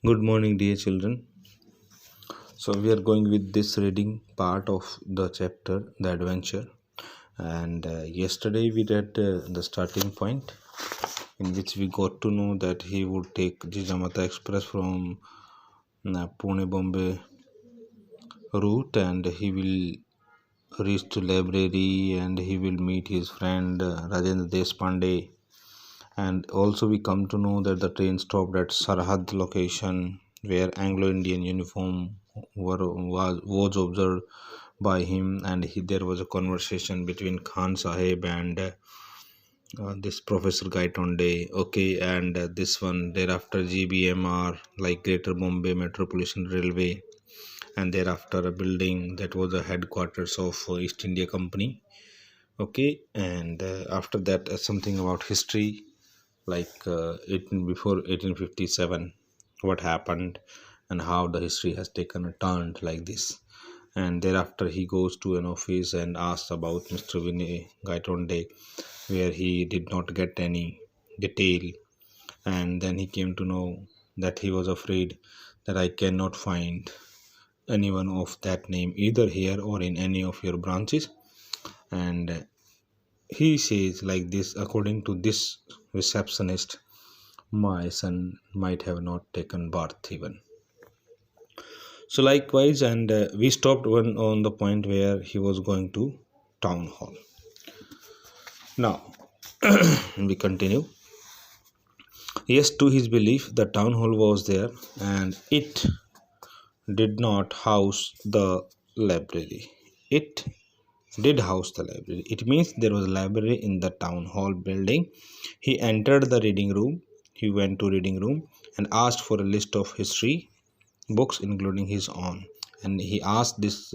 Good morning, dear children. So, we are going with this reading part of the chapter, The Adventure. And yesterday we read the starting point in which we got to know that he would take Jijamata Express from Pune Bombay route and he will reach to library and he will meet his friend Rajendra Deshpande. And also we come to know that the train stopped at Sarhad location where Anglo-Indian uniform was observed by him, and there was a conversation between Khan Sahib and this Professor Gaitonde. Okay, and this one thereafter GBMR, like Greater Bombay Metropolitan Railway, and thereafter a building that was the headquarters of East India Company. Okay, and after that something about history, like before 1857, what happened and how the history has taken a turn like this. And thereafter he goes to an office and asks about Mr. Vinay Gaitonde, where he did not get any detail. And then he came to know that he was afraid that I cannot find anyone of that name either here or in any of your branches. And he says like this, according to this receptionist, my son might have not taken birth even. So likewise, and we stopped on the point where he was going to town hall. Now we continue. Yes, to his belief, the town hall was there and it did not house the library. It did house the library. It means there was a library in the town hall building. He entered the reading room. He went to reading room and asked for a list of history books including his own, and he asked these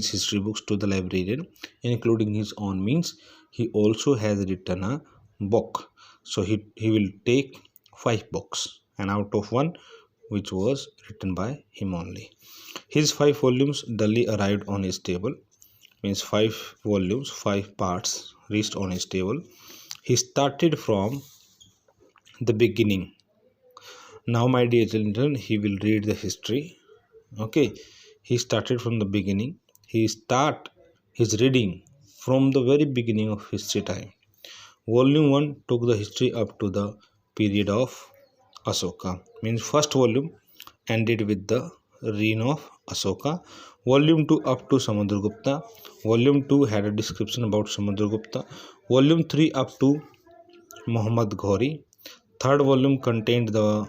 history books to the librarian including his own, means he also has written a book. So he will take 5 books, and out of one which was written by him only. His 5 volumes duly arrived on his table, means 5 volumes, 5 parts reached on his table. He started from the beginning. Now my dear children, he will read the history. Okay, he started from the beginning. He start his reading from the very beginning of history time. Volume 1 took the history up to the period of Asoka, means first volume ended with the reign of Asoka. Volume 2 up to Samudragupta. Volume 2 had a description about Samudragupta. Volume 3 up to Muhammad Ghori. Third volume contained the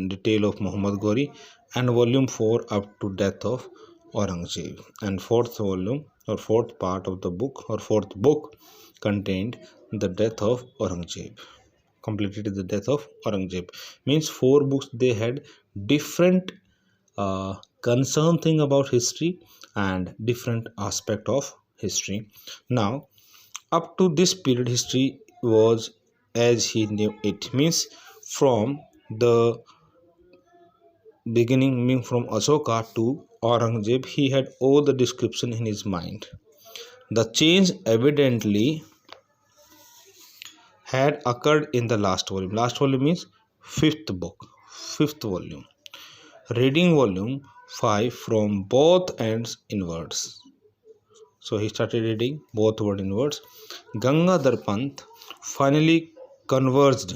detail of Muhammad Ghori, and volume 4 up to death of Aurangzeb. And fourth volume or fourth part of the book or fourth book contained the death of Aurangzeb. Completed the death of Aurangzeb. Means 4 books, they had different concern thing about history and different aspect of history. Now up to this period history was as he knew it, means from the beginning, means from Asoka to Aurangzeb, he had all the description in his mind. The change evidently had occurred in the last volume. Last volume means fifth book, fifth volume. Reading volume 5 from both ends inwards. So he started reading both word inwards. Gangadhar Pant finally converged.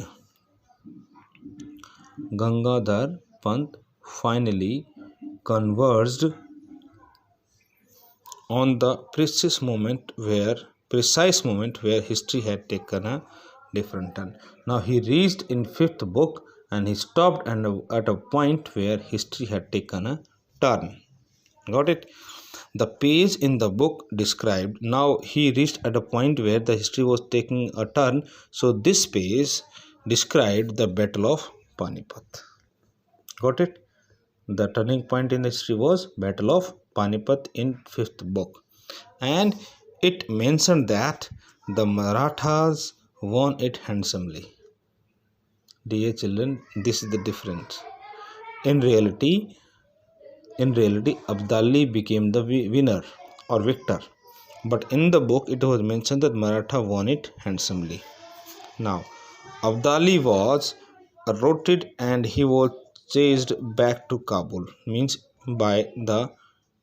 Gangadhar Pant finally converged on the precise moment where history had taken a different turn. Now he reached in fifth book and he stopped at a point where history had taken a turn. Got it? The page in the book described, now he reached at a point where the history was taking a turn. So this page described the battle of Panipat. Got it? The turning point in history was battle of Panipat in fifth book, and it mentioned that the Marathas won it handsomely. Dear children, this is the difference. In reality, Abdali became the winner or victor, but in the book it was mentioned that Maratha won it handsomely. Now Abdali was routed and he was chased back to Kabul, means by the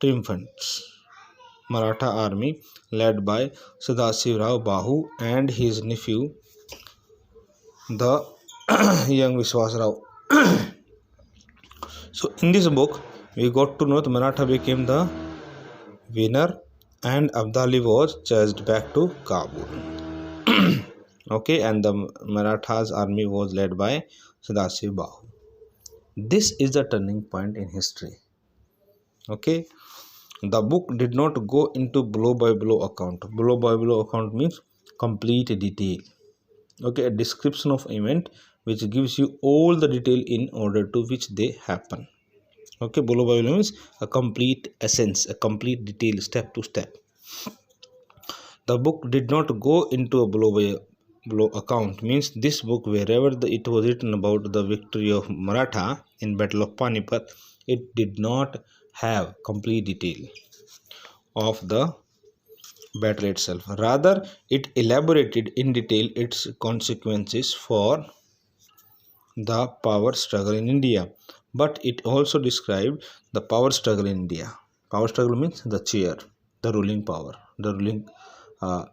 triumphant Maratha army led by Sadashivrao Bahu and his nephew, the young Vishwasrao. So, in this book, we got to know that Maratha became the winner and Abdali was chased back to Kabul. Okay, and the Marathas army was led by Sadashiv Bahu. This is the turning point in history. Okay, the book did not go into blow by blow account. Blow by blow account means complete detail. Okay, a description of event which gives you all the detail in order to which they happen. Okay, blow by blow means a complete essence, a complete detail, step to step. The book did not go into a blow by blow account, means this book, wherever it was written about the victory of Maratha in Battle of Panipat, it did not have complete detail of the battle itself. Rather, it elaborated in detail its consequences for the power struggle in India. But it also described the power struggle in India. Power struggle means the chair, the ruling power, the ruling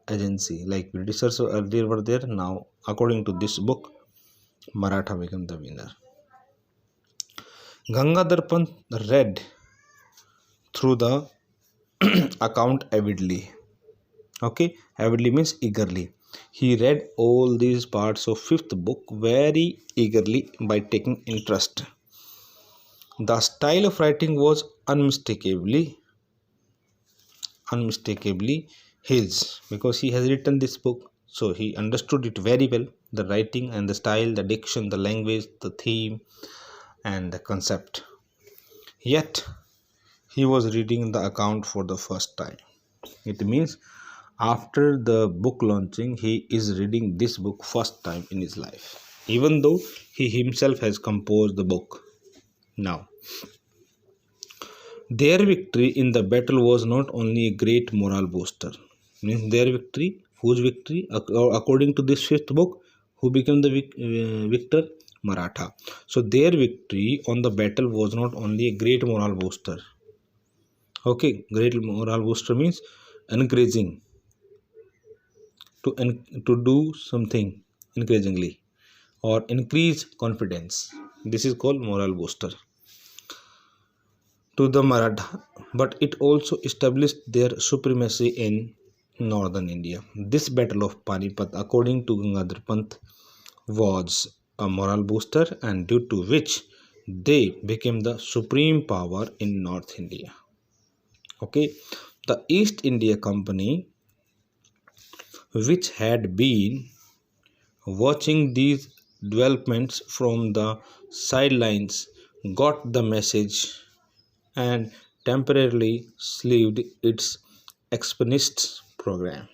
agency. Like Britishers earlier were there. Now, according to this book, Maratha became the winner. Gangadhar Pant read through the account avidly. Okay, avidly means eagerly. He read all these parts of fifth book very eagerly by taking interest. The style of writing was unmistakably his, because he has written this book, so he understood it very well. The writing and the style, the diction, the language, the theme, and the concept. Yet he was reading the account for the first time. It means after the book launching, he is reading this book first time in his life, even though he himself has composed the book. Now, their victory in the battle was not only a great moral booster, means their victory, whose victory? According to this fifth book, who became the victor? Maratha. So their victory on the battle was not only a great moral booster. Okay, great moral booster means encouraging to do something encouragingly or increase confidence. This is called moral booster to the Maratha, but it also established their supremacy in northern India. This battle of Panipat, according to Gangadhar Pant, was a moral booster, and due to which they became the supreme power in North India. Okay, the East India Company, which had been watching these developments from the sidelines, got the message and temporarily sleeved its expansionist program.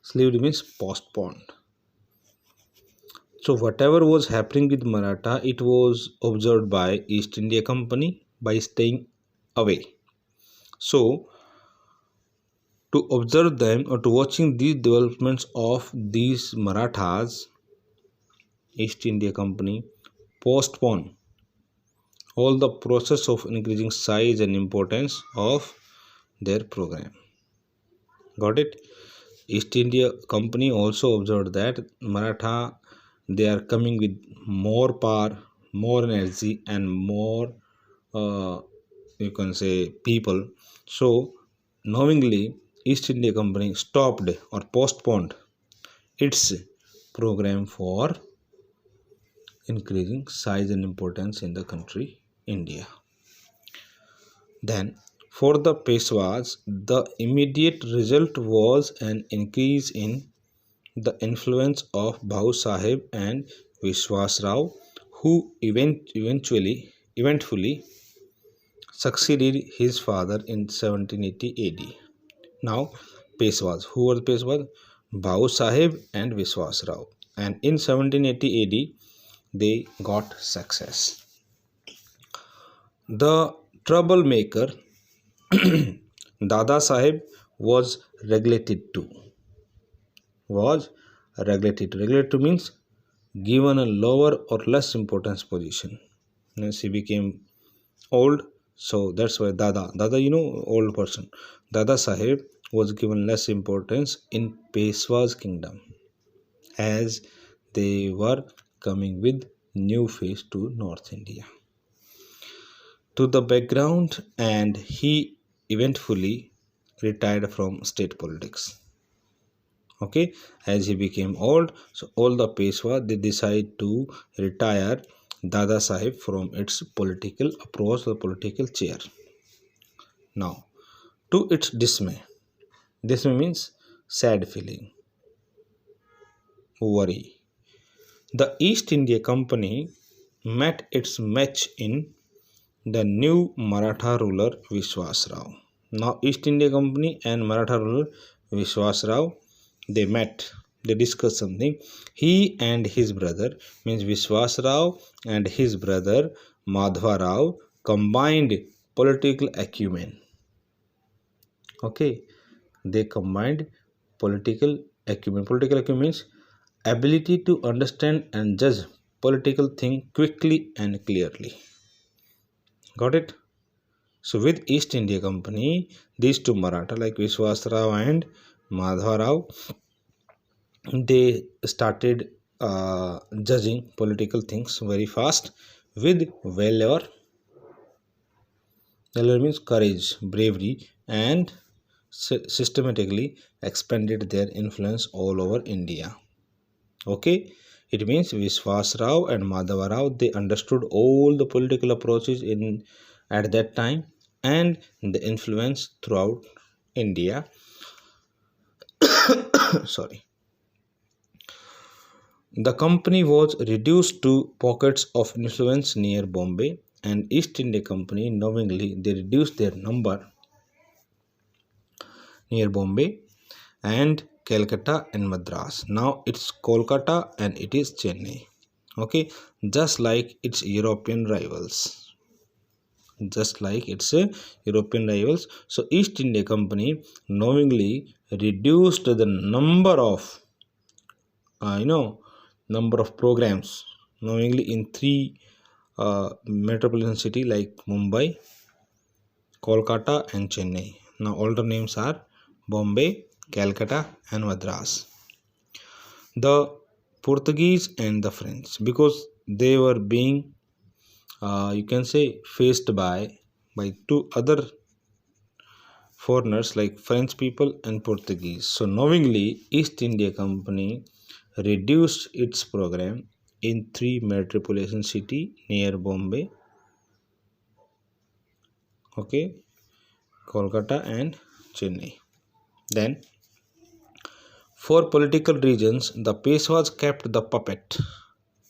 Sleeved means postponed. So whatever was happening with Maratha, it was observed by East India Company by staying away. So to observe them or to watching these developments of these Marathas, East India Company postponed all the process of increasing size and importance of their program. Got it? East India Company also observed that Maratha, they are coming with more power, more energy, and more you can say people. So knowingly, East India Company stopped or postponed its program for increasing size and importance in the country India. Then, for the Peshwas, the immediate result was an increase in the influence of Bahu Sahib and Vishwas Rao, who eventfully succeeded his father in 1780 AD. Now, Peshwas. Who were the Peshwas? Bahu Sahib and Vishwas Rao. And in 1780 AD, they got success. The troublemaker Dada Sahib was regulated to. Regulated to means given a lower or less importance position. Means he became old, so that's why Dada, old person. Dada Saheb was given less importance in Peshwa's kingdom, as they were coming with new face to North India. To the background, and he eventually retired from state politics. Okay, as he became old, so all the Peshwa they decide to retire Dada Sahib from its political approach, the political chair. Now, to its dismay means sad feeling, worry. The East India Company met its match in the new Maratha ruler Vishwas Rao. Now, East India Company and Maratha ruler Vishwas Rao they met. They discussed something. He and his brother, means Vishwas Rao and his brother Madhva Rao, combined political acumen. Okay, they combined political acumen. Political acumen means ability to understand and judge political thing quickly and clearly. Got it? So with East India Company, these two Maratha like Vishwas Rao and Madhva Rao, they started judging political things very fast with valor. Valor means courage, bravery, and systematically expanded their influence all over India. Okay, it means Vishwas Rao and Madhava Rao they understood all the political approaches in at that time and the influence throughout India. Sorry. The company was reduced to pockets of influence near Bombay, and East India Company knowingly they reduced their number near Bombay and Calcutta and Madras. Now it's Kolkata and it is Chennai. Okay, just like its European rivals. Just like its European rivals. So East India Company knowingly reduced the number of programs knowingly in three metropolitan city like Mumbai, Kolkata and Chennai. Now older names are Bombay, Calcutta and Madras. The Portuguese and the French, because they were being you can say faced by two other foreigners like French people and Portuguese. So knowingly East India Company reduced its program in three metropolitan city near Bombay, okay, Kolkata and Chennai. Then for political reasons the Peshwas kept the puppet.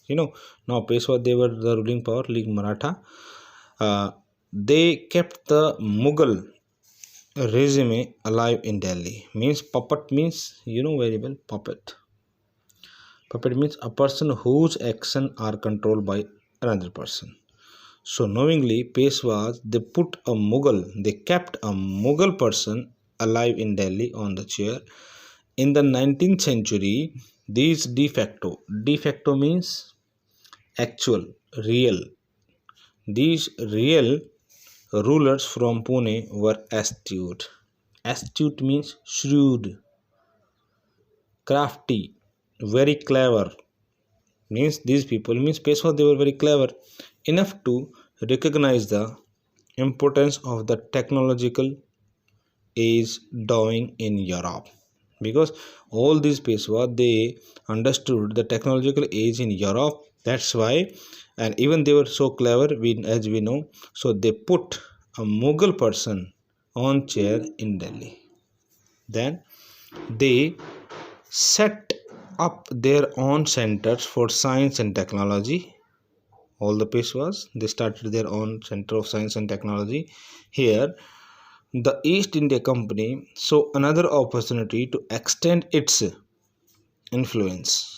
Now Peshwa they were the ruling power like Maratha. They kept the Mughal regime alive in Delhi. Means puppet means very well puppet. Puppet means a person whose actions are controlled by another person. So knowingly Peshwas they kept a Mughal person alive in Delhi on the chair. In the 19th century, these de facto means actual, real. These real rulers from Pune were astute. Astute means shrewd, crafty, very clever. Means these people means Peshwa they were very clever enough to recognize the importance of the technological age dawning in Europe, because all these Peshwa they understood the technological age in Europe. That's why, and even they were so clever, as we know, so they put a Mughal person on chair in Delhi. Then they set up their own centers for science and technology. All the Peshwas they started their own center of science and technology. Here the East India Company saw another opportunity to extend its influence.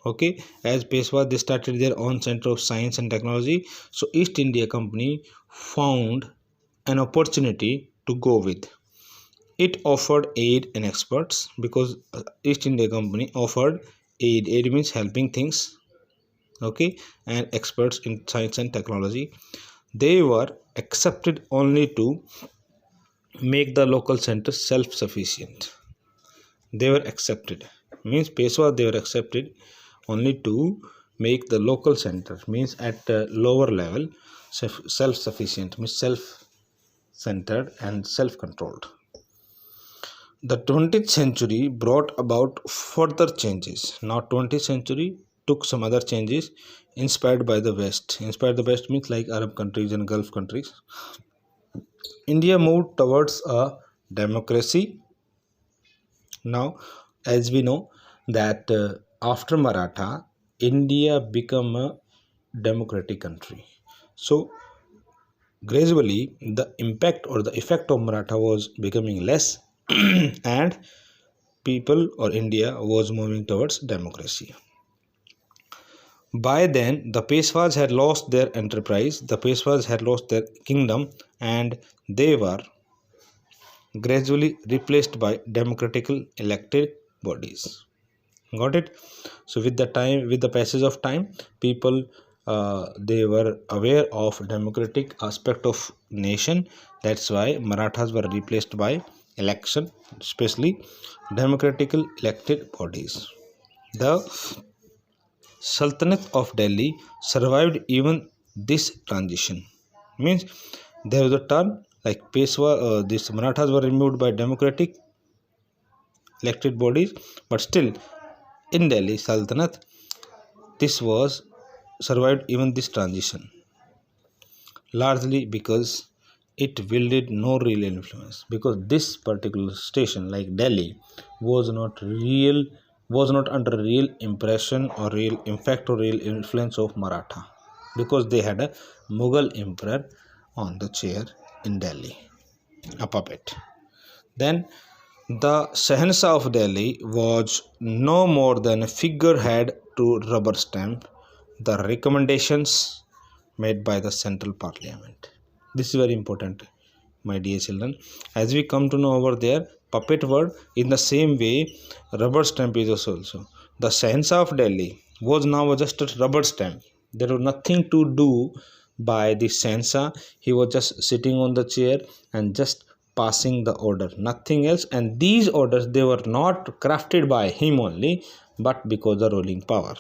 Okay, as Peshwa they started their own center of science and technology, so East India Company found an opportunity to go with. It offered aid and experts, because East India Company offered aid. Aid means helping things, okay, and experts in science and technology. They were accepted only to make the local center self-sufficient. They were accepted, means Peshwa, they were accepted only to make the local center, means at a lower level, self-sufficient, means self-centered and self-controlled. The 20th century brought about further changes. Now 20th century took some other changes inspired by the West. Inspired the West means like Arab countries and Gulf countries. India moved towards a democracy. Now, as we know that after Maratha, India became a democratic country. So gradually, the impact or the effect of Maratha was becoming less, and people or India was moving towards democracy. By then, the Peshwas had lost their enterprise, the Peshwas had lost their kingdom, and they were gradually replaced by democratically elected bodies. Got it? So with the time, with the passage of time, people they were aware of democratic aspect of nation. That's why Marathas were replaced by election, especially democratically elected bodies. The Sultanate of Delhi survived even this transition. Means there was a turn like Peshwa, these Marathas were removed by democratic elected bodies, but still in Delhi Sultanate, this was survived even this transition, largely because it wielded no real influence. Because this particular station, like Delhi, was not under real impression or real impact or real influence of Maratha, because they had a Mughal emperor on the chair in Delhi, a puppet. Then the Shahanshah of Delhi was no more than a figurehead to rubber stamp the recommendations made by the central parliament. This is very important, my dear children. As we come to know over there, puppet word in the same way, rubber stamp is also. The Shahanshah of Delhi was now just a rubber stamp. There was nothing to do by the Shahanshah. He was just sitting on the chair and just passing the order, nothing else. And these orders, they were not crafted by him only, but because the ruling power.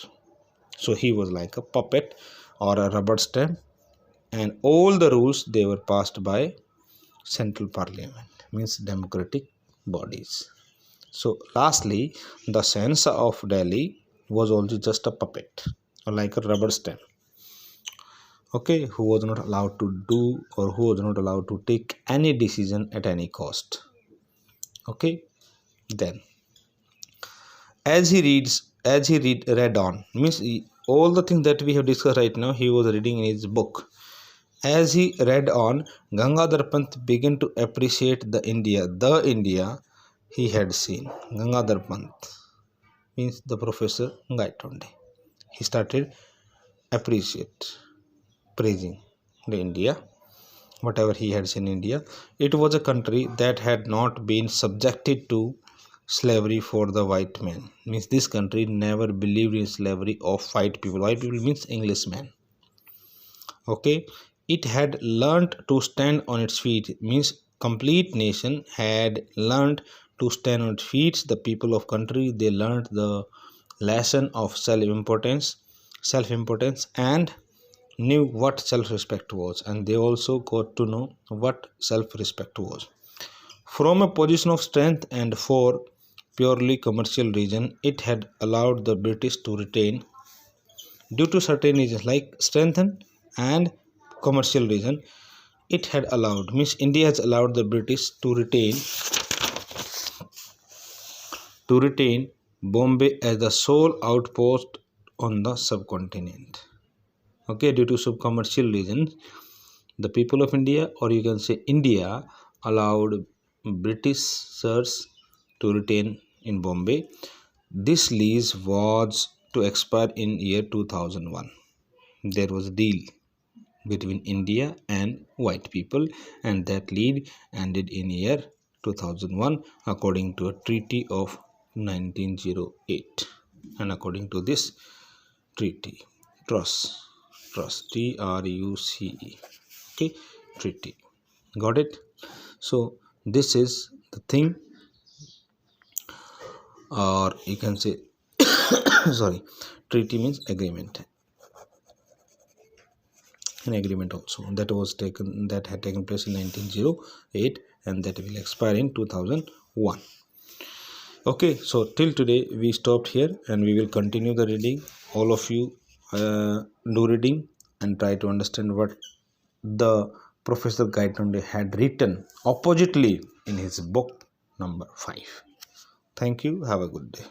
So he was like a puppet or a rubber stamp, and all the rules, they were passed by central parliament, means democratic bodies. So lastly, the Shahanshah of Delhi was also just a puppet or like a rubber stamp, okay, who was not allowed to do or who was not allowed to take any decision at any cost. Okay, then read on, means all the things that we have discussed right now, he was reading in his book. As he read on, Gangadhar Pant began to appreciate the India he had seen. Gangadhar Pant means the professor Gaitonde. He started appreciate, praising the India, whatever he had seen in India. It was a country that had not been subjected to slavery for the white man. Means this country never believed in slavery of white people. White people means Englishmen. Okay, it had learnt to stand on its feet, means complete nation had learnt to stand on its feet. The people of country, they learnt the lesson of self importance, and knew what self-respect was, and they also got to know what self-respect was. From a position of strength and for purely commercial reason, it had allowed the British to retain, due to certain reasons like strengthen and commercial reason, it had allowed, means India has allowed the British to retain Bombay as the sole outpost on the subcontinent. Okay, due to some commercial reasons, the people of India, or you can say India, allowed Britishers to retain in Bombay. This lease was to expire in year 2001. There was a deal between India and white people, and that lead ended in year 2001 according to a treaty of 1908. And according to this treaty, Truce, Truce. Okay, treaty. Got it? So this is the thing, or you can say sorry, treaty means agreement. An agreement also that had taken place in 1908 and that will expire in 2001. Okay, so till today we stopped here and we will continue the reading. All of you do reading and try to understand what the Professor Gaitonde had written oppositely in his book number 5. Thank you. Have a good day.